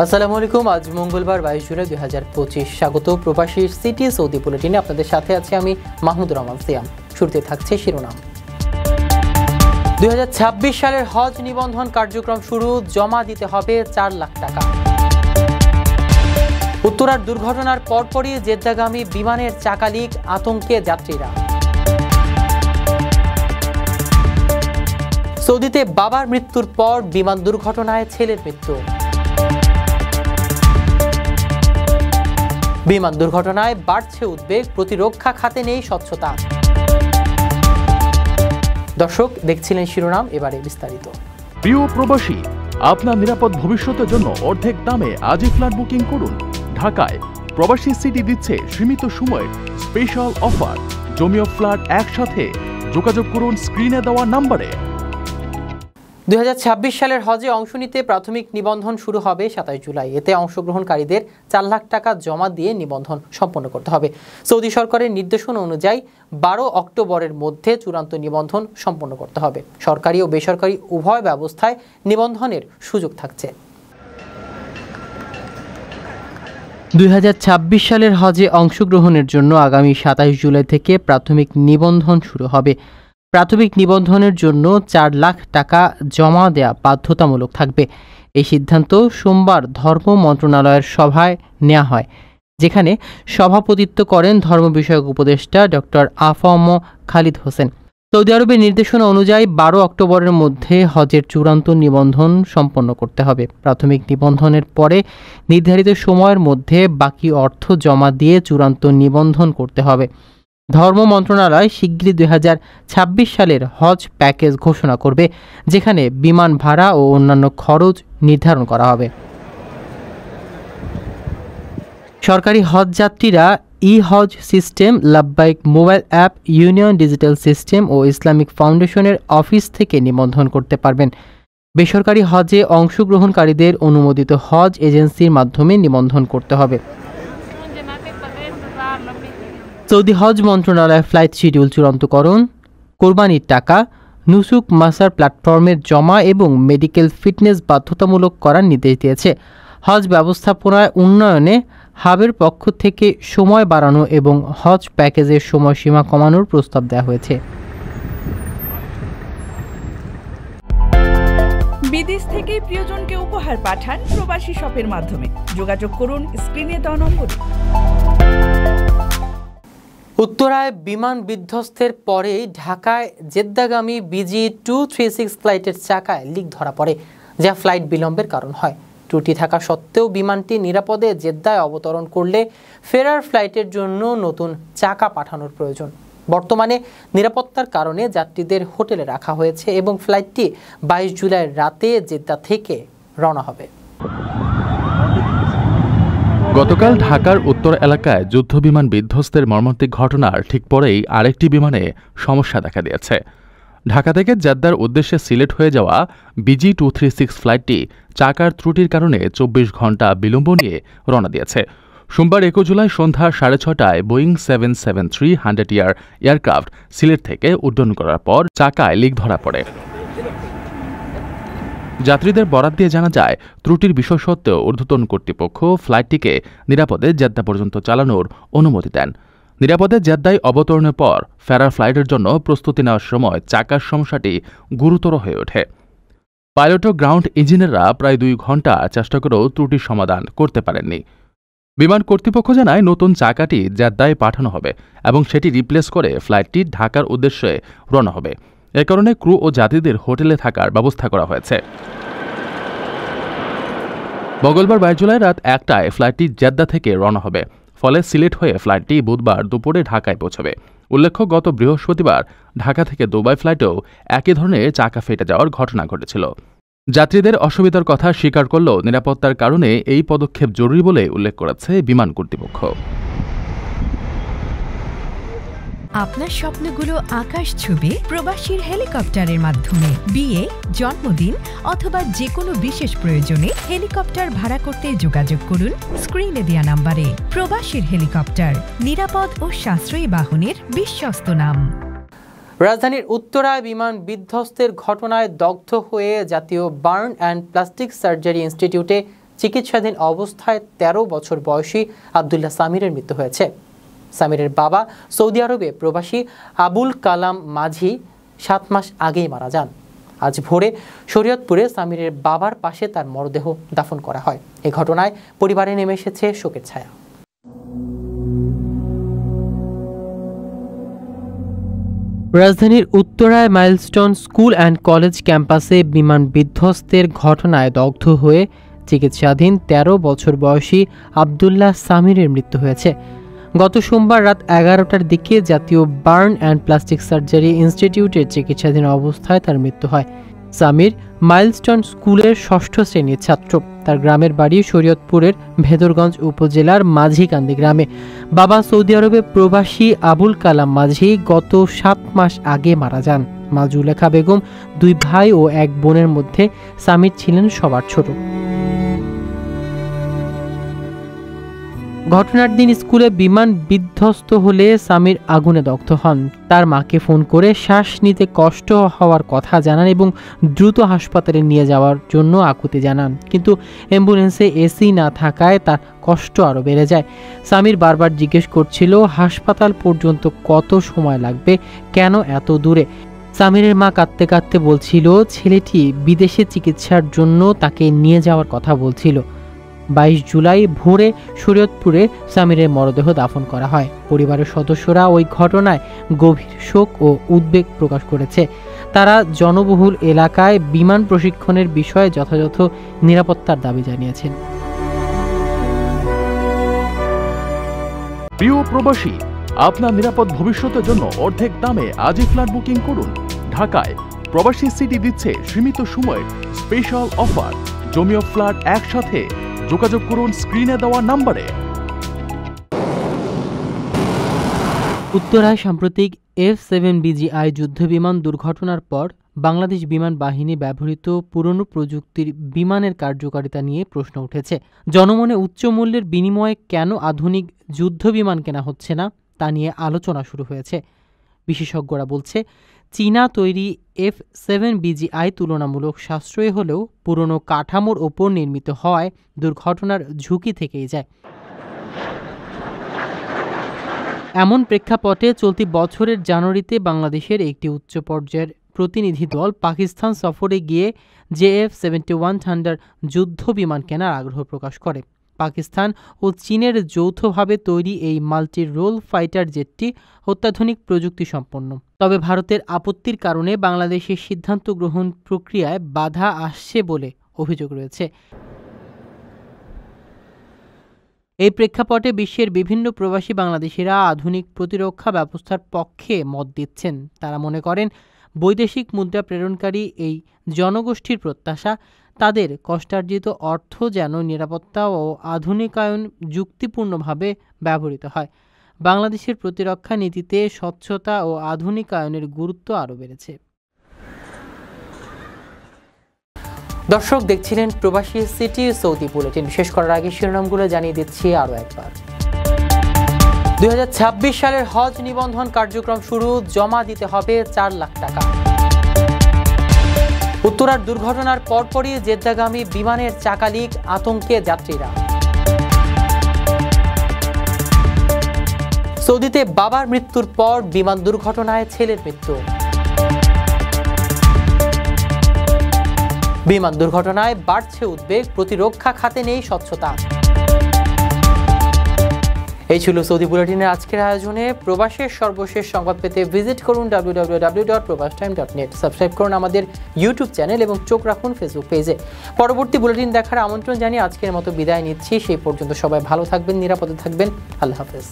আসসালামু আলাইকুম। আজ মঙ্গলবার 22 জুলাই 2025। স্বাগত প্রবাসী সিটি সৌদি বুলেটিনে। আপনাদের সাথে আছি আমি মাহমুদুর রহমান সিয়াম। শুরুতে থাকছে শিরোনাম। 2026 সালের হজ নিবন্ধন কার্যক্রম শুরু, জমা দিতে হবে 4 লাখ টাকা। উত্তরার দুর্ঘটনার পরপরই জেদ্দাগামী বিমানের চাকা লিক, আতঙ্কে যাত্রীরা। সৌদিতে বাবার মৃত্যুর পর বিমান দুর্ঘটনায় ছেলের মৃত্যু। বিমান দুর্ঘটনায় বাড়ছে উদ্বেগ, প্রতিরক্ষা খাতে নেই স্বচ্ছতা। দর্শক, দেখছিলেন শিরোনাম, এবারে বিস্তারিত। প্রিয় প্রবাসী, আপনার নিরাপদ ভবিষ্যতের জন্য অর্ধেক দামে আজই ফ্ল্যাট বুকিং করুন। ঢাকায় প্রবাসী সিটি দিচ্ছে সীমিত সময়ের স্পেশাল অফার। জমিও ফ্ল্যাট একসাথে। যোগাযোগ করুন স্ক্রিনে দেওয়া নম্বরে। 2026 সালের হজে অংশ নিতে প্রাথমিক নিবন্ধন শুরু হবে 27 জুলাই। এতে অংশগ্রহণকারীদের 4 লাখ টাকা জমা দিয়ে নিবন্ধন সম্পন্ন করতে হবে। সৌদি সরকারের নির্দেশনা অনুযায়ী 12 অক্টোবরের মধ্যে চূড়ান্ত নিবন্ধন সম্পন্ন করতে হবে। সরকারি ও বেসরকারি উভয় ব্যবস্থায় নিবন্ধনের সুযোগ থাকছে। 2026 সালের হজে অংশগ্রহণের জন্য আগামী 27 জুলাই থেকে প্রাথমিক নিবন্ধন শুরু হবে। প্রাথমিক নিবন্ধনের জন্য 4 লাখ টাকা জমা দেয়া বাধ্যতামূলক থাকবে। এই সিদ্ধান্ত সোমবার ধর্ম মন্ত্রণালয়ের সভায় নেওয়া হয়, যেখানে সভাপতিত্ব করেন ধর্ম বিষয়ক উপদেষ্টা ডক্টর আফম খালিদ হোসেন। সৌদি আরবের নির্দেশনা অনুযায়ী 12 অক্টোবরের মধ্যে হজের চূড়ান্ত নিবন্ধন সম্পন্ন করতে হবে। প্রাথমিক নিবন্ধনের পরে নির্ধারিত সময়ের মধ্যে বাকি অর্থ জমা দিয়ে চূড়ান্ত নিবন্ধন করতে হবে। ধর্ম মন্ত্রণালয় শিগগিরই 2026 সালের হজ প্যাকেজ ঘোষণা করবে, যেখানে বিমান ভাড়া ও অন্যান্য খরচ নির্ধারণ করা হবে। সরকারি হজ যাত্রীরা ই-হজ সিস্টেম, লাব্বাইক mobile app, union digital system ও ইসলামিক ফাউন্ডেশনের অফিস থেকে নিবন্ধন করতে পারবেন। বেসরকারি হজে অংশগ্রহণকারীদের অনুমোদিত হজ এজেন্সির মাধ্যমে নিবন্ধন করতে হবে। সৌদি হজ মন্ত্রণালয় ফ্লাইট শিডিউল চূড়ান্তকরণ, কোরবানির টাকা, নুসুক মাসার প্ল্যাটফর্মের জমা এবং মেডিকেল ফিটনেস বাধ্যতামূলক করার নির্দেশ দিয়েছে। হজ ব্যবস্থাপনায় উন্নয়নে হাবের পক্ষ থেকে সময় বাড়ানো এবং হজ প্যাকেজের সময়সীমা কমানোর প্রস্তাব দেওয়া হয়েছে। বিদেশ থেকে প্রিয়জনকে উপহার পাঠান প্রবাসী শপের মাধ্যমে। যোগাযোগ করুন স্ক্রিনে দেওয়া নম্বরে। উত্তরায় বিমান বিধ্বস্তের পরেই ঢাকায় জেদ্দাগামী BG236 ফ্লাইটের চাকায় লিক ধরা পড়ে, যা ফ্লাইট বিলম্বের কারণ হয়। ত্রুটি থাকা সত্ত্বেও বিমানটি নিরাপদে জেদ্দায় অবতরণ করলে ফেরার ফ্লাইটের জন্য নতুন চাকা পাঠানোর প্রয়োজন। বর্তমানে নিরাপত্তার কারণে যাত্রীদের হোটেলে রাখা হয়েছে এবং ফ্লাইটটি 22 জুলাই রাতে জেদ্দা থেকে রওনা হবে। গতকাল ঢাকার উত্তর এলাকায় যুদ্ধবিমান বিধ্বস্তের মর্মান্তিক ঘটনার ঠিক পরেই আরেকটি বিমানে সমস্যা দেখা দিয়েছে। ঢাকা থেকে জেদ্দার উদ্দেশ্যে সিলেট হয়ে যাওয়া BG236 ফ্লাইটটি চাকার ত্রুটির কারণে 24 ঘণ্টা বিলম্ব নিয়ে রওনা দিয়েছে। সোমবার 21 জুলাই সন্ধ্যা 6:30টায় বোয়িং 773-100 এয়ারক্রাফট সিলেট থেকে উড্ডয়ন করার পর চাকায় লিক ধরা পড়ে। যাত্রীদের বরাত দিয়ে জানা যায়, ত্রুটির বিষয় সত্ত্বেও ঊর্ধ্বতন কর্তৃপক্ষ ফ্লাইটটিকে নিরাপদে জেদ্দা পর্যন্ত চালানোর অনুমতি দেন। নিরাপদে জেদ্দায় অবতরণের পর ফেরার ফ্লাইটের জন্য প্রস্তুতি নেওয়ার সময় চাকার সমস্যাটি গুরুতর হয়ে ওঠে। পাইলট ও গ্রাউন্ড ইঞ্জিনিয়াররা প্রায় 2 ঘণ্টা চেষ্টা করেও ত্রুটির সমাধান করতে পারেননি। বিমান কর্তৃপক্ষ জানায়, নতুন চাকাটি জেদ্দায় পাঠানো হবে এবং সেটি রিপ্লেস করে ফ্লাইটটি ঢাকার উদ্দেশ্যে রওনা হবে। এ কারণে ক্রু ও যাত্রীদের হোটেলে থাকার ব্যবস্থা করা হয়েছে। মঙ্গলবার 22 জুলাই রাত 1টায় ফ্লাইটটি জেদ্দা থেকে রওনা হবে। ফলে সিলেট হয়ে ফ্লাইটটি বুধবার দুপুরে ঢাকায় পৌঁছবে। উল্লেখ্য, গত বৃহস্পতিবার ঢাকা থেকে দুবাই ফ্লাইটেও একই ধরনের চাকা ফেটে যাওয়ার ঘটনা ঘটেছিল। যাত্রীদের অসুবিধার কথা স্বীকার করলেও নিরাপত্তার কারণে এই পদক্ষেপ জরুরি বলে উল্লেখ করেছে বিমান কর্তৃপক্ষ। আপনার স্বপ্নগুলো আকাশ ছুবে প্রবাসীর হেলিকপ্টারের মাধ্যমে। বিয়ে, জন্মদিন অথবা যে কোনো বিশেষ প্রয়োজনে হেলিকপ্টার ভাড়া করতে যোগাযোগ করুন স্ক্রিনে দেওয়া নম্বরে। প্রবাসীর হেলিকপ্টার, নিরাপদ ও সাশ্রয়ী বাহনের বিশ্বস্ত নাম। রাজধানীর উত্তরায় বিমান বিধ্বস্তের ঘটনায় দগ্ধ হয়ে জাতীয় বার্ন অ্যান্ড প্লাস্টিক সার্জারি ইনস্টিটিউটে চিকিৎসাধীন অবস্থায় 13 বছর বয়সী আব্দুল্লাহ সামিরের মৃত্যু হয়েছে। সামিরের বাবা সৌদি আরবে প্রবাসী আবুল কালাম মাঝি 7 মাস আগেই মারা যান। আজ ভোরে শরীয়তপুরে সামিরের বাবার পাশে তার মরদেহ দাফন করা হয়। এই ঘটনায় পরিবারে নেমে এসেছে শোকের ছায়া। রাজধানীর উত্তরায় মাইলস্টোন স্কুল অ্যান্ড কলেজ ক্যাম্পাসে বিমান বিধ্বস্তের ঘটনায় দগ্ধ হয়ে চিকিৎসাধীন 13 বছর বয়সী আব্দুল্লাহ সামিরের মৃত্যু হয়েছে। গত সোমবার রাত 11টার দিকে জাতীয় বার্ন অ্যান্ড প্লাস্টিক সার্জারি ইনস্টিটিউটের চিকিৎসাধীন অবস্থায় তার মৃত্যু হয়। সামির মাইলস্টোন স্কুলের 6ষ্ঠ শ্রেণীর ছাত্র। তার গ্রামের বাড়ি শরীয়তপুরের ভেদরগঞ্জ উপজেলার মাঝিকান্দি গ্রামে। বাবা সৌদি আরবে প্রবাসী আবুল কালাম মাঝি গত 7 মাস আগে মারা যান। মা জুলেখা বেগম, 2 ভাই ও 1 বোনের মধ্যে সামির ছিলেন সবার ছোট। ঘটনার দিন স্কুলে বিমান বিধ্বস্ত হলে সামির আগুনে দগ্ধ হন। তার মাকে ফোন করে শ্বাস নিতে কষ্ট হওয়ার কথা জানান এবং দ্রুত হাসপাতালে নিয়ে যাওয়ার জন্য আকুতি জানান, কিন্তু অ্যাম্বুলেন্সে এসি না থাকায় তার কষ্ট আরও বেড়ে যায়। সামির বারবার জিজ্ঞেস করছিল হাসপাতাল পর্যন্ত কত সময় লাগবে, কেন এত দূরে। সামিরের মা কাঁদতে কাঁদতে বলছিল ছেলেটি বিদেশে চিকিৎসার জন্য তাকে নিয়ে যাওয়ার কথা বলছিল। 22 জুলাই ভোরে শরীয়তপুরে সামিরের মরদেহ দাফন করা হয়। পরিবারের সদস্যরা ওই ঘটনায় গভীর শোক ও উদ্বেগ প্রকাশ করেছে। তারা জনবহুল এলাকায় বিমান প্রশিক্ষণের বিষয়ে যথাযথ নিরাপত্তার দাবি জানিয়েছেন। প্রিয় প্রবাসী, আপনার নিরাপদ ভবিষ্যতের জন্য অর্ধেক দামে আজই ফ্ল্যাট বুকিং করুন। ঢাকায় প্রবাসী সিটি দিচ্ছে সীমিত সময়ের স্পেশাল অফার। জমি ও ফ্ল্যাট একসাথে। যোগাযোগ করুন স্ক্রিনে দেওয়া নম্বরে। উত্তরায় সাম্প্রতিক F-7BGI যুদ্ধবিমান দুর্ঘটনার পর বাংলাদেশ বিমান বাহিনী ব্যবহৃত পুরনো প্রযুক্তির বিমানের কার্যকারিতা নিয়ে প্রশ্ন উঠেছে। জনমনে উচ্চ মূল্যের বিনিময়ে কেন আধুনিক যুদ্ধবিমান কেনা হচ্ছে না তা নিয়ে আলোচনা শুরু হয়েছে। বিশেষজ্ঞরা বলছে চীনা তৈরি F-7BGI তুলনামূলক সাশ্রয়ী হলেও পুরনো কাঠামোর ওপর নির্মিত হওয়ায় দুর্ঘটনার ঝুঁকি থেকেই যায়। এমন প্রেক্ষাপটে চলতি বছরের জানুয়ারিতে বাংলাদেশের একটি উচ্চ পর্যায়ের প্রতিনিধি দল পাকিস্তান সফরে গিয়ে JF-71 থান্ডার যুদ্ধ বিমান কেনার আগ্রহ প্রকাশ করে। পাকিস্তান ও চীনের যৌথভাবে তৈরি এই মাল্টি রোল ফাইটার জেটটি অত্যাধুনিক প্রযুক্তি সম্পন্ন। তবে ভারতের আপত্তির কারণে বাংলাদেশের সিদ্ধান্ত গ্রহণ প্রক্রিয়ায় বাধা আসছে বলে অভিযোগ রয়েছে। এই প্রেক্ষাপটে বিশ্বের বিভিন্ন প্রবাসী বাংলাদেশিরা আধুনিক প্রতিরক্ষা ব্যবস্থার পক্ষে মত দিচ্ছেন। তারা মনে করেন বৈদেশিক মুদ্রা প্রেরণকারী এই জনগোষ্ঠীর প্রত্যাশা তাদের কষ্টার্জিত অর্থ যেন নিরাপত্তা ও আধুনিকায়ন যুক্তিপূর্ণভাবে ব্যবহৃত হয়। বাংলাদেশের প্রতিরক্ষা নীতিতে স্বচ্ছতা ও আধুনিকায়নের গুরুত্ব আরও বেড়েছে। দর্শক দেখছিলেন প্রবাসী সিটি সৌদি বুলেটিন। শেষ করার আগে শিরোনামগুলো জানিয়ে দিচ্ছি আরও একবার। 2026 সালের হজ নিবন্ধন কার্যক্রম শুরু, জমা দিতে হবে 4 লাখ টাকা। উত্তরার দুর্ঘটনার পরপরই জেদ্দাগামী বিমানের চাকা লিক, আতঙ্কে যাত্রীরা। সৌদিতে বাবার মৃত্যুর পর বিমান দুর্ঘটনায় ছেলের মৃত্যু। বিমান দুর্ঘটনায় বাড়ছে উদ্বেগ, প্রতিরক্ষা খাতে নেই স্বচ্ছতা। এই ছিল সৌদি বুলেটিনের আজকের আয়োজনে। প্রবাসের সর্বশেষ সংবাদ পেতে ভিজিট করুন www.probastime.net। সাবস্ক্রাইব করুন আমাদের ইউটিউব চ্যানেল এবং চোখ রাখুন ফেসবুক পেজে। পরবর্তী বুলেটিন দেখার আমন্ত্রণ জানিয়ে আজকের মতো বিদায় নিচ্ছি। সেই পর্যন্ত সবাই ভালো থাকবেন, নিরাপদে থাকবেন। আল্লাহ হাফেজ।